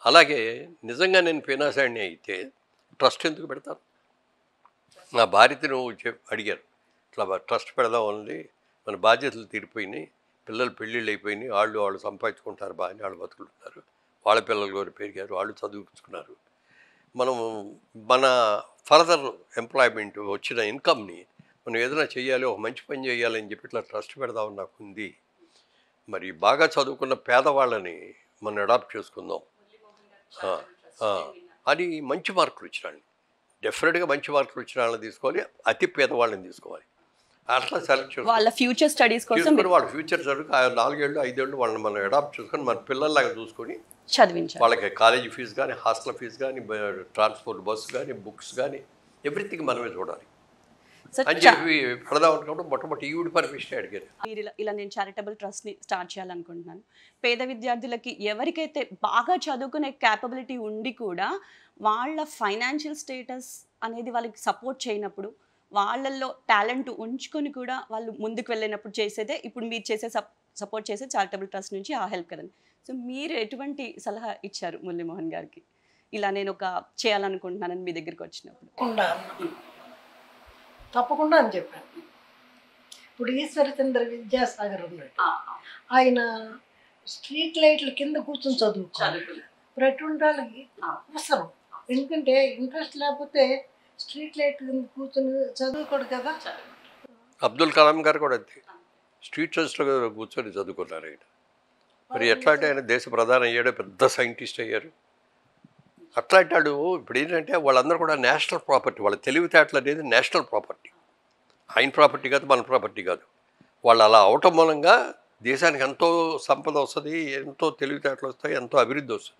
అలాగే నిజంగా నేను ఫినాన్సాన్ని అయితే ట్రస్ట్ ఎందుకు పెడతాను? నా భార్యతో నువ్వు అడిగారు, ఇట్లా ట్రస్ట్ పెడదాం ఉంది, మన బాధ్యతలు తీరిపోయినాయి, పిల్లలు పెళ్ళిళ్ళు అయిపోయినాయి, వాళ్ళు సంపాదించుకుంటారు, బాగానే వాళ్ళు బతుకులున్నారు, వాళ్ళ పిల్లలు కూడా పెరిగారు, వాళ్ళు చదువుకున్నారు, మనం మన ఫర్దర్ ఎంప్లాయ్మెంట్ వచ్చిన ఇన్కమ్ని మనం ఏదైనా చేయాలి, ఒక మంచి పని చేయాలని చెప్పి ఇట్లా ట్రస్ట్ పెడదామని నాకు ఉంది. మరి బాగా చదువుకున్న పేదవాళ్ళని మనం అడాప్ట్ చేసుకుందాం అని మంచి మార్కులు వచ్చిన వాళ్ళని, డెఫినెట్గా మంచి మార్కులు వచ్చిన వాళ్ళని తీసుకోవాలి, అతి పేదవాళ్ళని తీసుకోవాలి. అట్లా సెలెక్ట్ చేసుకుని వాళ్ళ ఫ్యూచర్ స్టడీస్ కోసం వాళ్ళ ఫ్యూచర్ చదువుకు 4 ఏళ్ళు 5 ఏళ్ళు వాళ్ళని మనం అడాప్ట్ చేసుకొని మన పిల్లల్లాగా చూసుకొని చదివించాలి. వాళ్ళకి కాలేజీ ఫీజు కానీ, హాస్టల్ ఫీజు కానీ, ట్రాన్స్పోర్ట్ బస్సు కానీ, బుక్స్ కానీ, ఎవ్రీథింగ్ మనమే చూడాలి అని చెప్పి పెడదాం అనుకుంటే మొట్టమొదటి ఈవిడ పర్మిషన్ అడిగారు. మీరు ఇలా నేను చారిటబుల్ ట్రస్ట్ని స్టార్ట్ చేయాలనుకుంటున్నాను. పేద విద్యార్థులకి ఎవరికైతే బాగా చదువుకునే క్యాపబిలిటీ ఉండి కూడా వాళ్ళ ఫైనాన్షియల్ స్టేటస్ అనేది వాళ్ళకి సపోర్ట్ చేయనప్పుడు, వాళ్ళల్లో టాలెంట్ ఉంచుకొని కూడా వాళ్ళు ముందుకు వెళ్ళినప్పుడు చేసేదే ఇప్పుడు మీరు చేసే సపోర్ట్ చేసే చారిటబుల్ ట్రస్ట్ నుంచి ఆ హెల్ప్ కదండి. సో మీరు ఎటువంటి సలహా ఇచ్చారు మురళీమోహన్ గారికి, ఇలా నేను ఒక చేయాలనుకుంటున్నానని మీ దగ్గరికి వచ్చినప్పుడు? తప్పకుండా అని చెప్పాను. ఇప్పుడు ఈశ్వరచంద్ర విద్యాసాగర్ ఉన్నాడు, ఆయన స్ట్రీట్ లైట్ల కింద కూర్చొని చదువుకోవాలి. ప్రతి వాళ్ళకి అవసరం, ఎందుకంటే ఇంట్రెస్ట్ లేకపోతే స్ట్రీట్ లైట్ కింద కూర్చొని చదువుకోడు కదా. అబ్దుల్ కలాం గారు కూడా అంతే, స్ట్రీట్ ట్రస్ట్లో కూర్చొని చదువుకున్నారు ఆయన. మరి ఎట్లా అంటే ఆయన దేశ ప్రధాని అయ్యాడు, పెద్ద సైంటిస్ట్ అయ్యారు. అట్లాంటి వాడు ఇప్పుడు ఏంటంటే వాళ్ళందరూ కూడా నేషనల్ ప్రాపర్టీ, వాళ్ళ తెలివితేటలు అనేది నేషనల్ ప్రాపర్టీ, ఆయన ప్రాపర్టీ కాదు, మన ప్రాపర్టీ కాదు. వాళ్ళు అలా అవటం మూలంగా దేశానికి ఎంతో సంపద వస్తుంది, ఎంతో తెలివితేటలు వస్తాయి, ఎంతో అభివృద్ధి వస్తుంది.